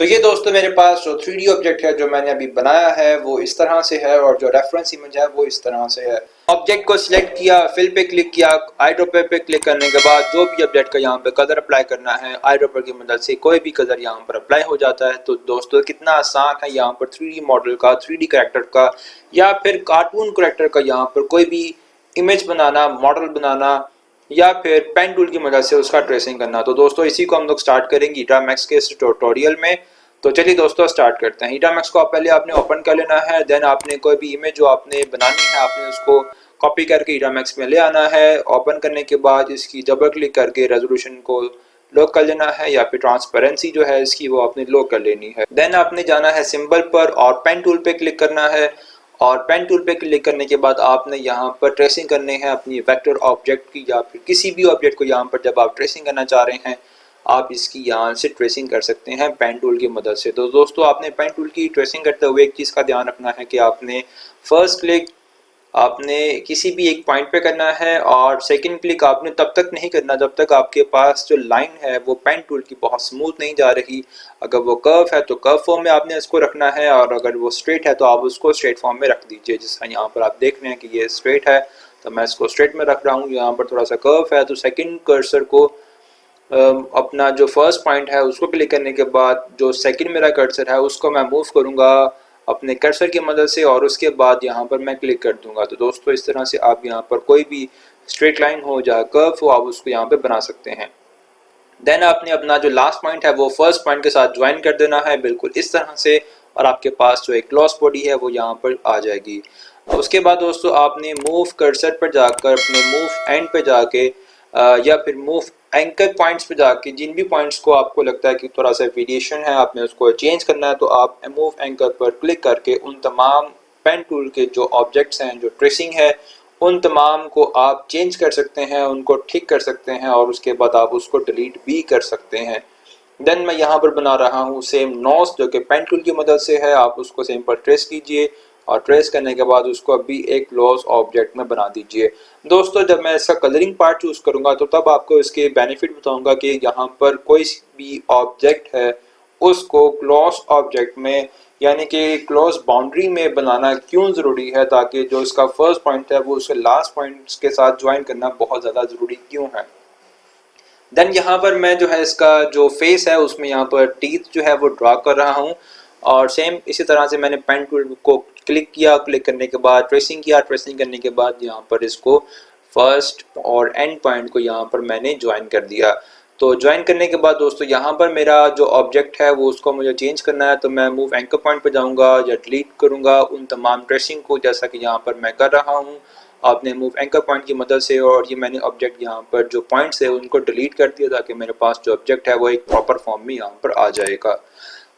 तो ये दोस्तों मेरे पास जो 3D ऑब्जेक्ट है जो मैंने अभी बनाया है वो इस तरह से है और जो रेफरेंस इमेज है वो इस तरह से है। ऑब्जेक्ट को सिलेक्ट किया, फिल पे क्लिक किया, आईड्रॉपर पे क्लिक करने के बाद जो भी ऑब्जेक्ट का यहाँ पे कलर अप्लाई करना है आईड्रॉपर की मदद से कोई भी कलर यहाँ पर अप्लाई हो जाता है। तो दोस्तों कितना आसान है यहाँ पर 3D मॉडल का, 3D कैरेक्टर का या फिर कार्टून कैरेक्टर का यहाँ पर कोई भी इमेज बनाना, मॉडल बनाना या फिर पेन टूल की मदद से उसका ट्रेसिंग करना। तो दोस्तों इसी को हम लोग स्टार्ट करेंगे हीड्रा मैक्स के इस ट्यूटोरियल में। तो चलिए दोस्तों स्टार्ट करते हैं। हीड्रा मैक्स को पहले आपने ओपन कर लेना है, देन आपने कोई भी इमेज जो आपने बनानी है आपने उसको कॉपी करके हीड्रा मैक्स में ले आना है। ओपन करने के बाद इसकी डबल क्लिक करके रेजोल्यूशन को लो कर लेना है या फिर ट्रांसपेरेंसी जो है इसकी वो आपने लो कर लेनी है। देन आपने जाना है सिंबल पर और पेन टूल पे क्लिक करना है और पेन टूल पे क्लिक करने के बाद आपने यहाँ पर ट्रेसिंग करनी है अपनी वेक्टर ऑब्जेक्ट की या फिर किसी भी ऑब्जेक्ट को। यहाँ पर जब आप ट्रेसिंग करना चाह रहे हैं आप इसकी यहाँ से ट्रेसिंग कर सकते हैं पेन टूल की मदद से। तो दोस्तों आपने पेन टूल की ट्रेसिंग करते हुए एक चीज़ का ध्यान रखना है कि आपने फर्स्ट क्लिक आपने किसी भी एक पॉइंट पे करना है और सेकंड क्लिक आपने तब तक नहीं करना जब तक आपके पास जो लाइन है वो पेन टूल की बहुत स्मूथ नहीं जा रही। अगर वो कर्व है तो कर्व फॉर्म में आपने इसको रखना है और अगर वो स्ट्रेट है तो आप उसको स्ट्रेट फॉर्म में रख दीजिए। जैसा यहाँ पर आप देख रहे हैं कि ये स्ट्रेट है तो मैं इसको स्ट्रेट में रख रहा हूँ। यहाँ पर थोड़ा सा कर्व है तो सेकेंड कर्सर को अपना जो फर्स्ट पॉइंट है उसको क्लिक करने के बाद जो सेकंड मेरा कर्सर है उसको मैं मूव करूंगा अपने कर्सर की मदद से और उसके बाद यहाँ पर मैं क्लिक कर दूंगा। तो दोस्तों इस तरह से आप यहाँ पर कोई भी स्ट्रेट लाइन हो या कर्व हो आप उसको यहाँ पे बना सकते हैं। देन आपने अपना जो लास्ट पॉइंट है वो फर्स्ट पॉइंट के साथ ज्वाइन कर देना है बिल्कुल इस तरह से और आपके पास जो एक क्लॉज बॉडी है वो यहाँ पर आ जाएगी। उसके बाद दोस्तों आपने मूव कर्सर पर जाकर अपने मूव एंड पे जाके या फिर मूव एंकर पॉइंट्स पे जाके जिन भी पॉइंट्स को आपको लगता है कि थोड़ा सा वेरिएशन है आपने उसको चेंज करना है तो आप मूव एंकर पर क्लिक करके उन तमाम पेन टूल के जो ऑब्जेक्ट्स हैं जो ट्रेसिंग है उन तमाम को आप चेंज कर सकते हैं, उनको ठीक कर सकते हैं और उसके बाद आप उसको डिलीट भी कर सकते हैं। देन मैं यहाँ पर बना रहा हूँ सेम नोज जो कि पेन टूल की मदद से है। आप उसको सेम पर ट्रेस कीजिए और ट्रेस करने के बाद उसको अभी एक क्लोज ऑब्जेक्ट में बना दीजिए। दोस्तों जब मैं इसका कलरिंग पार्ट चूज करूंगा तो तब आपको इसके बेनिफिट बताऊंगा कि यहाँ पर कोई भी ऑब्जेक्ट है उसको क्लोज ऑब्जेक्ट में यानी कि क्लोज बाउंड्री में बनाना क्यों ज़रूरी है, ताकि जो इसका फर्स्ट पॉइंट है वो उसके लास्ट पॉइंट के साथ ज्वाइन करना बहुत ज़्यादा ज़रूरी क्यों है। देन यहाँ पर मैं जो है इसका जो फेस है उसमें यहाँ पर टीथ जो है वो ड्रा कर रहा हूँ और सेम इसी तरह से मैंने पेन टूल को क्लिक किया, क्लिक करने के बाद ट्रेसिंग किया, ट्रेसिंग करने के बाद यहाँ पर इसको फर्स्ट और एंड पॉइंट को यहाँ पर मैंने ज्वाइन कर दिया। तो ज्वाइन करने के बाद दोस्तों यहाँ पर मेरा जो ऑब्जेक्ट है वो उसको मुझे चेंज करना है तो मैं मूव एंकर पॉइंट पर जाऊँगा या डिलीट करूँगा उन तमाम ट्रेसिंग को जैसा कि यहाँ पर मैं कर रहा हूँ आपने मूव एंकर पॉइंट की मदद से। और ये मैंने ऑब्जेक्ट यहाँ पर जो पॉइंट्स है उनको डिलीट कर दिया ताकि मेरे पास जो ऑब्जेक्ट है वो एक प्रॉपर फॉर्म में यहाँ पर आ जाएगा।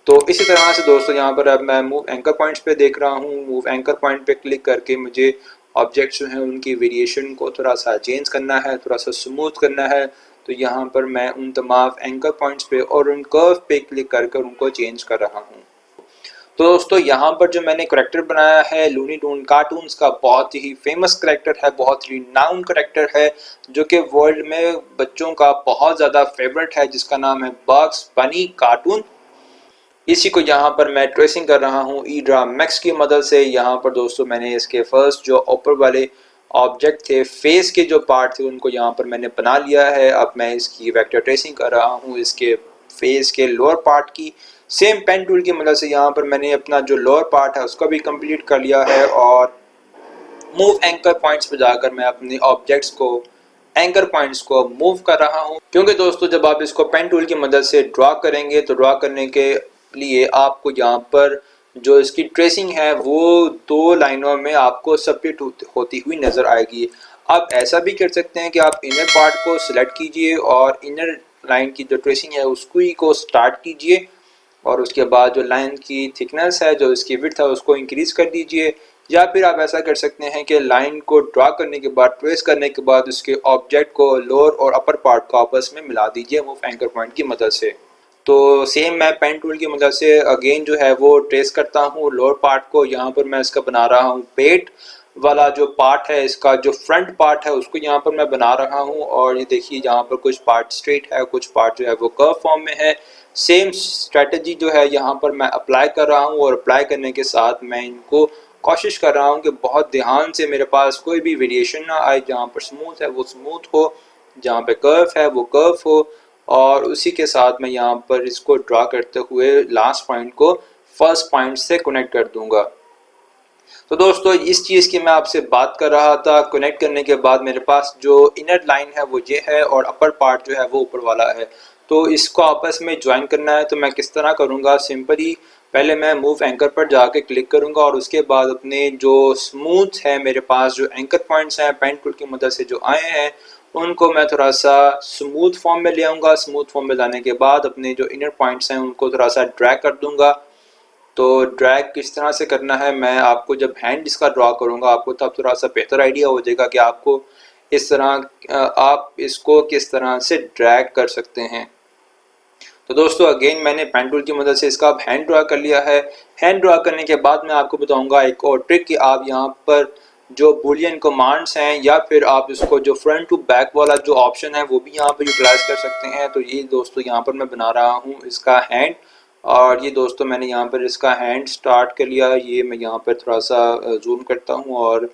तो इसी तरह से दोस्तों यहाँ पर अब मैं मूव एंकर पॉइंट्स पे देख रहा हूँ। मूव एंकर पॉइंट पे क्लिक करके मुझे ऑब्जेक्ट्स जो हैं उनकी वेरिएशन को थोड़ा सा चेंज करना है, थोड़ा सा स्मूथ करना है। तो यहाँ पर मैं उन तमाम एंकर पॉइंट्स पे और उन कर्व पे क्लिक कर उनको चेंज कर रहा हूँ। तो दोस्तों यहाँ पर जो मैंने करेक्टर बनाया है लूनी टून कार्टून्स का बहुत ही फेमस करेक्टर है, बहुत ही नाउन करेक्टर है जो कि वर्ल्ड में बच्चों का बहुत ज़्यादा फेवरेट है जिसका नाम है बग्स बनी कार्टून। इसी को यहाँ पर मैं ट्रेसिंग कर रहा हूँ हीड्रा मैक्स की मदद से। यहाँ पर दोस्तों मैंने इसके फर्स्ट जो ऊपर वाले ऑब्जेक्ट थे फेस के जो पार्ट थे उनको यहाँ पर मैंने बना लिया है। अब मैं इसकी वेक्टर ट्रेसिंग कर रहा हूँ इसके फेस के लोअर पार्ट की। सेम पेन टूल की मदद से यहाँ पर मैंने अपना जो लोअर पार्ट है उसका भी कंप्लीट कर लिया है और मूव एंकर पॉइंट्स पर जाकर मैं अपने ऑब्जेक्ट्स को एंकर पॉइंट्स को मूव कर रहा हूँ। क्योंकि दोस्तों जब आप इसको पेन टूल की मदद से ड्रा करेंगे तो ड्रा करने के लिए आपको यहाँ पर जो इसकी ट्रेसिंग है वो दो लाइनों में आपको स्प्लिट होती हुई नजर आएगी। आप ऐसा भी कर सकते हैं कि आप इनर पार्ट को सिलेक्ट कीजिए और इनर लाइन की जो ट्रेसिंग है उसको ही को स्टार्ट कीजिए और उसके बाद जो लाइन की थिकनेस है जो इसकी विड्थ है उसको इंक्रीज कर दीजिए। या फिर आप ऐसा कर सकते हैं कि लाइन को ड्रा करने के बाद ट्रेस करने के बाद उसके ऑब्जेक्ट को लोअर और अपर पार्ट को आपस में मिला दीजिए मूव एंकर पॉइंट की मदद से। तो सेम मैं पेन टूल की मदद से अगेन जो है वो ट्रेस करता हूँ लोअर पार्ट को। यहाँ पर मैं इसका बना रहा हूँ पेट वाला जो पार्ट है इसका जो फ्रंट पार्ट है उसको यहाँ पर मैं बना रहा हूँ और ये देखिए यहाँ पर कुछ पार्ट स्ट्रेट है कुछ पार्ट जो है वो कर्व फॉर्म में है। सेम स्ट्रेटजी जो है यहाँ पर मैं अप्लाई कर रहा हूँ, और अप्लाई करने के साथ मैं इनको कोशिश कर रहा हूँ कि बहुत ध्यान से मेरे पास कोई भी वेरिएशन ना आए, जहाँ पर स्मूथ है वो स्मूथ हो, जहाँ पे कर्व है वो कर्व हो, और उसी के साथ मैं यहाँ पर इसको ड्रा करते हुए लास्ट पॉइंट को फर्स्ट पॉइंट से कनेक्ट कर दूंगा। तो दोस्तों इस चीज़ की मैं आपसे बात कर रहा था। कनेक्ट करने के बाद मेरे पास जो इनर लाइन है वो ये है, और अपर पार्ट जो है वो ऊपर वाला है। तो इसको आपस में ज्वाइन करना है, तो मैं किस तरह करूँगा, सिंपली पहले मैं मूव एंकर पर जाके क्लिक करूँगा, और उसके बाद अपने जो स्मूथ है मेरे पास जो एंकर पॉइंट्स हैं पेन टूल की मदद से जो आए हैं उनको मैं थोड़ा सा स्मूथ फॉर्म में ले आऊँगा। स्मूथ फॉर्म में लाने के बाद अपने जो इनर पॉइंट्स हैं उनको थोड़ा सा ड्रैग कर दूँगा। तो ड्रैग किस तरह से करना है मैं आपको जब हैंड इसका ड्रॉ करूँगा आपको तब थोड़ा सा बेहतर आइडिया हो जाएगा कि आपको इस तरह आप इसको किस तरह से ड्रैग कर सकते हैं। तो दोस्तों अगेन मैंने पेन टूल की मदद से इसका हैंड ड्रॉ कर लिया है। हैंड ड्रॉ करने के बाद मैं आपको बताऊंगा एक और ट्रिक कि आप यहाँ पर जो बूलियन कमांड्स हैं या फिर आप इसको जो फ्रंट टू बैक वाला जो ऑप्शन है वो भी यहाँ पर यूटिलाइज कर सकते हैं। तो ये दोस्तों यहाँ पर मैं बना रहा हूँ इसका हैंड, और ये दोस्तों मैंने यहाँ पर इसका हैंड स्टार्ट कर लिया। ये मैं यहाँ पर थोड़ा सा जूम करता हूँ, और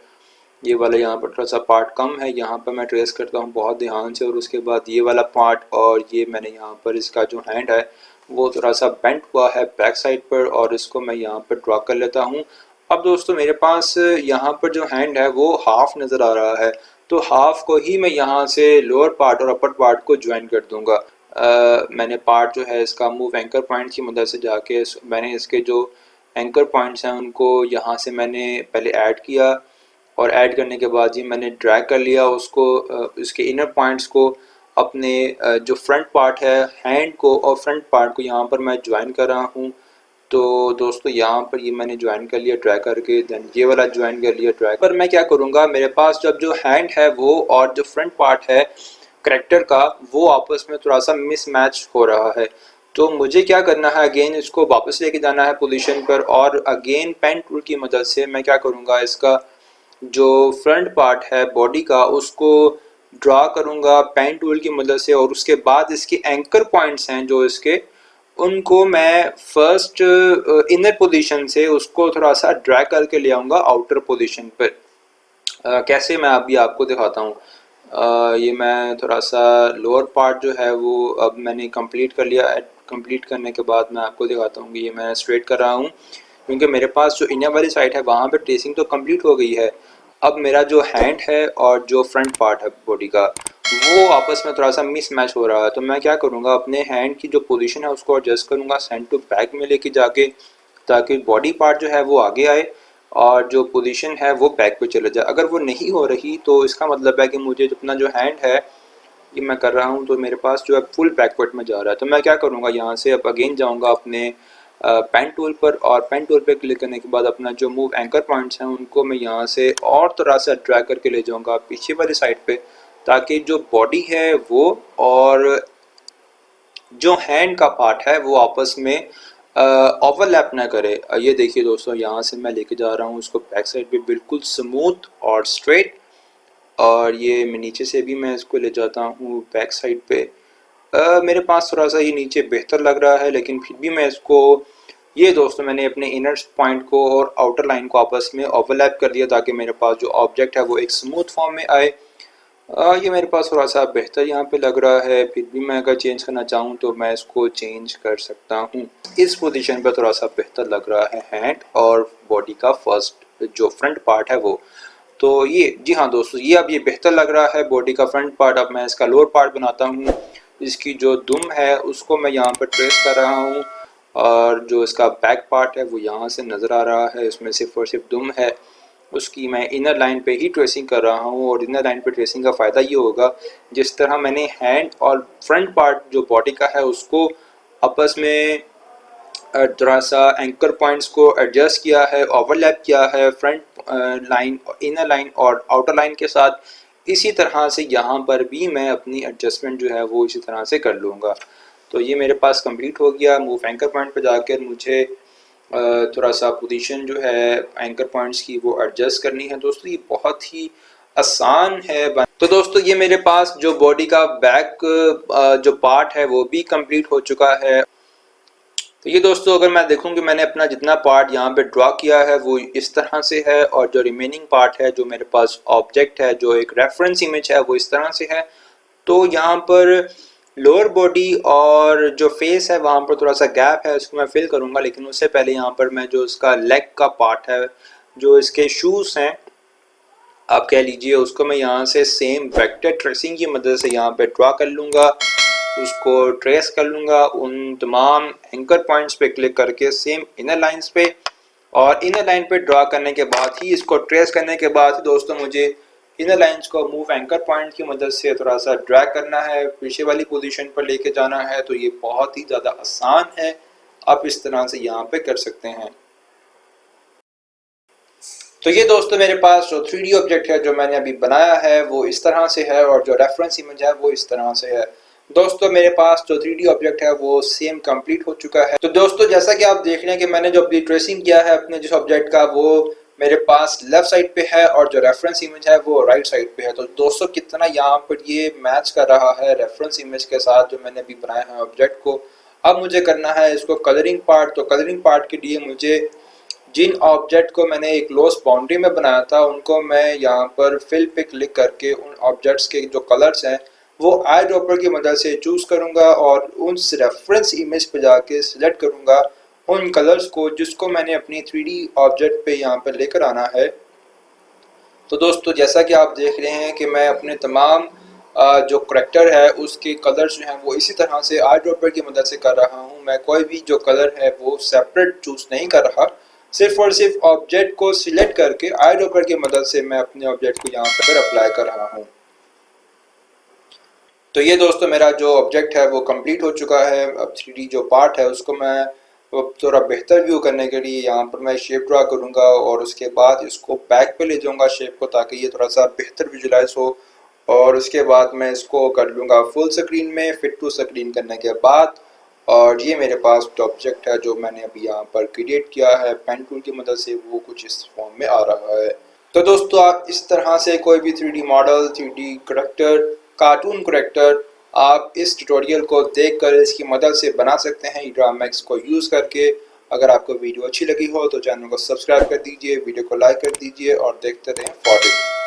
ये वाला यहाँ पर थोड़ा सा पार्ट कम है, यहाँ पर मैं ट्रेस करता हूँ बहुत ध्यान से, और उसके बाद ये वाला पार्ट, और ये मैंने यहाँ पर इसका जो हैंड है वो थोड़ा सा बेंट हुआ है बैक साइड पर, और इसको मैं यहाँ पर ड्रॉ कर लेता हूँ। अब दोस्तों मेरे पास यहाँ पर जो हैंड है वो हाफ नज़र आ रहा है, तो हाफ को ही मैं यहाँ से लोअर पार्ट और अपर पार्ट को ज्वाइन कर दूँगा। मैंने पार्ट जो है इसका मूव एंकर पॉइंट की मदद से जाके मैंने इसके जो एंकर पॉइंट्स हैं उनको यहाँ से मैंने पहले ऐड किया, और ऐड करने के बाद ही मैंने ड्रैग कर लिया उसको इसके इनर पॉइंट्स को अपने जो फ्रंट पार्ट है हैंड को और फ्रंट पार्ट को यहाँ पर मैं ज्वाइन कर रहा हूँ। तो दोस्तों यहाँ पर ये मैंने ज्वाइन कर लिया ड्रैग करके, देन ये वाला ज्वाइन कर लिया ड्रैग पर। मैं क्या करूँगा, मेरे पास जब जो हैंड है वो और जो फ्रंट पार्ट है करैक्टर का वो आपस में थोड़ा सा मिसमैच हो रहा है, तो मुझे क्या करना है, अगेन इसको वापस लेके जाना है पोजीशन पर, और अगेन पेन टूल की मदद से मैं क्या करूँगा इसका जो फ्रंट पार्ट है बॉडी का उसको ड्रा करूँगा पेन टूल की मदद से, और उसके बाद इसके एंकर पॉइंट्स हैं जो इसके उनको मैं फर्स्ट इनर पोजीशन से उसको थोड़ा सा ड्रैग करके ले आऊँगा आउटर पोजीशन पर। कैसे मैं अभी आपको दिखाता हूँ। ये मैं थोड़ा सा लोअर पार्ट जो है वो अब मैंने कंप्लीट कर लिया। कंप्लीट करने के बाद मैं आपको दिखाता हूँ कि ये मैं स्ट्रेट कर रहा हूँ, क्योंकि मेरे पास जो इनर वाली साइड है वहाँ पे ट्रेसिंग तो कंप्लीट हो गई है। अब मेरा जो हैंड है और जो फ्रंट पार्ट है बॉडी का वो आपस में थोड़ा सा मिस मैच हो रहा है, तो मैं क्या करूँगा अपने हैंड की जो पोजीशन है उसको एडजस्ट करूँगा सेंटर टू बैक में लेके जाके, ताकि बॉडी पार्ट जो है वो आगे आए और जो पोजीशन है वो बैक पे चले जाए। अगर वो नहीं हो रही तो इसका मतलब है कि मुझे अपना जो हैंड है ये मैं कर रहा हूँ तो मेरे पास जो है फुल बैकवर्ड में जा रहा है। तो मैं क्या करूँगा यहाँ से अब अगेन जाऊँगा अपने पेन टूल पर, और पेन टूल पर क्लिक करने के बाद अपना जो मूव एंकर पॉइंट्स हैं उनको मैं यहाँ से और थोड़ा सा ड्रैग करके ले जाऊँगा पीछे वाली साइड पे, ताकि जो बॉडी है वो और जो हैंड का पार्ट है वो आपस में ओवरलैप ना करे। ये देखिए दोस्तों यहाँ से मैं लेके जा रहा हूँ उसको बैक साइड पे बिल्कुल स्मूथ और स्ट्रेट, और ये मैं नीचे से भी मैं इसको ले जाता हूँ बैक साइड पे। मेरे पास थोड़ा सा ये नीचे बेहतर लग रहा है, लेकिन फिर भी मैं इसको ये दोस्तों मैंने अपने इनर पॉइंट को और आउटर लाइन को आपस में ओवरलैप कर दिया ताकि मेरे पास जो ऑब्जेक्ट है वो एक स्मूथ फॉर्म में आए। ये मेरे पास थोड़ा सा बेहतर यहाँ पे लग रहा है, फिर भी मैं अगर चेंज करना चाहूँ तो मैं इसको चेंज कर सकता हूँ। इस पोजीशन पे थोड़ा सा बेहतर लग रहा है हैंड और बॉडी का फर्स्ट जो फ्रंट पार्ट है वो। तो ये जी हाँ दोस्तों ये अब ये बेहतर लग रहा है बॉडी का फ्रंट पार्ट। अब मैं इसका लोअर पार्ट बनाता हूँ। इसकी जो दुम है उसको मैं यहाँ पर ट्रेस कर रहा हूँ, और जो इसका बैक पार्ट है वो यहाँ से नज़र आ रहा है, इसमें सिर्फ और सिर्फ दुम है, उसकी मैं इनर लाइन पे ही ट्रेसिंग कर रहा हूँ। और इनर लाइन पे ट्रेसिंग का फ़ायदा ये होगा जिस तरह मैंने हैंड और फ्रंट पार्ट जो बॉडी का है उसको आपस में थोड़ा सा एंकर पॉइंट्स को एडजस्ट किया है, ओवरलैप किया है फ्रंट लाइन इनर लाइन और आउटर लाइन के साथ, इसी तरह से यहाँ पर भी मैं अपनी एडजस्टमेंट जो है वो इसी तरह से कर लूँगा। तो ये मेरे पास कंप्लीट हो गया। मूव एंकर पॉइंट पर जाकर मुझे थोड़ा सा पोजीशन जो है एंकर पॉइंट्स की वो एडजस्ट करनी है। दोस्तों ये बहुत ही आसान है। तो दोस्तों ये मेरे पास जो बॉडी का बैक जो पार्ट है वो भी कंप्लीट हो चुका है। तो ये दोस्तों अगर मैं देखूं कि मैंने अपना जितना पार्ट यहाँ पे ड्रॉ किया है वो इस तरह से है, और जो रिमेनिंग पार्ट है जो मेरे पास ऑब्जेक्ट है जो एक रेफरेंस इमेज है वो इस तरह से है। तो यहाँ पर लोअर बॉडी और जो फेस है वहाँ पर थोड़ा सा गैप है, उसको मैं फिल करूँगा। लेकिन उससे पहले यहाँ पर मैं जो उसका लेग का पार्ट है, जो इसके शूज़ हैं आप कह लीजिए, उसको मैं यहाँ से सेम वेक्टर ट्रेसिंग की मदद से यहाँ पे ड्रॉ कर लूँगा, उसको ट्रेस कर लूँगा उन तमाम एंकर पॉइंट्स पे क्लिक करके सेम इनर लाइंस पे, और इनर लाइन पे ड्रॉ करने के बाद ही इसको ट्रेस करने के बाद ही दोस्तों मुझे इनर लाइंस को मूव एंकर पॉइंट की मदद से थोड़ा सा ड्रैग करना है, पीछे वाली पोजीशन पर लेके जाना है। तो ये बहुत ही ज़्यादा आसान है, आप इस तरह से यहाँ पे कर सकते हैं। तो ये दोस्तों मेरे पास जो 3D ऑब्जेक्ट है जो मैंने अभी बनाया है वो इस तरह से है, और जो रेफरेंस इमेज है वो इस तरह से है। दोस्तों मेरे पास जो 3D ऑब्जेक्ट है वो सेम कंप्लीट हो चुका है। तो दोस्तों जैसा कि आप देख रहे हैं कि मैंने जो अभी ट्रेसिंग किया है अपने जिस ऑब्जेक्ट का वो मेरे पास लेफ्ट साइड पे है, और जो रेफरेंस इमेज है वो राइट साइड पे है। तो दोस्तों कितना यहाँ पर ये मैच कर रहा है रेफरेंस इमेज के साथ जो मैंने अभी बनाया है ऑब्जेक्ट को। अब मुझे करना है इसको कलरिंग पार्ट। तो कलरिंग पार्ट के लिए मुझे जिन ऑब्जेक्ट को मैंने एक क्लोज बाउंड्री में बनाया था उनको मैं यहाँ पर फिल पे क्लिक करके उन ऑब्जेक्ट्स के जो कलर्स हैं वो आई ड्रॉपर की मदद से चूज़ करूँगा, और उस रेफरेंस इमेज पे जाके सिलेक्ट करूँगा उन कलर्स को जिसको मैंने अपनी 3D ऑब्जेक्ट पे यहाँ पर लेकर आना है। तो दोस्तों जैसा कि आप देख रहे हैं कि मैं अपने तमाम जो करेक्टर है उसके कलर्स जो हैं वो इसी तरह से आई ड्रॉपर की मदद से कर रहा हूँ। मैं कोई भी जो कलर है वो सेपरेट चूज़ नहीं कर रहा, सिर्फ और सिर्फ ऑब्जेक्ट को सिलेक्ट करके आई ड्रॉपर की मदद से मैं अपने ऑब्जेक्ट को यहाँ पर अप्लाई कर रहा हूँ। तो ये दोस्तों मेरा जो ऑब्जेक्ट है वो कंप्लीट हो चुका है। अब 3D जो पार्ट है उसको मैं थोड़ा बेहतर व्यू करने के लिए यहाँ पर मैं शेप ड्रा करूँगा, और उसके बाद इसको बैक पे ले जाऊँगा शेप को, ताकि ये थोड़ा सा बेहतर विजुलाइज हो। और उसके बाद मैं इसको कर लूँगा फुल स्क्रीन में, फिट टू स्क्रीन करने के बाद। और ये मेरे पास जो ऑब्जेक्ट है जो मैंने अभी यहाँ पर क्रिएट किया है पेन टूल की मदद से, वो कुछ इस फॉर्म में आ रहा है। तो दोस्तों आप इस तरह से कोई भी 3D model, 3D character, cartoon character आप इस ट्यूटोरियल को देखकर इसकी मदद से बना सकते हैं ड्रामैक्स को यूज़ करके। अगर आपको वीडियो अच्छी लगी हो तो चैनल को सब्सक्राइब कर दीजिए, वीडियो को लाइक कर दीजिए और देखते रहें फॉर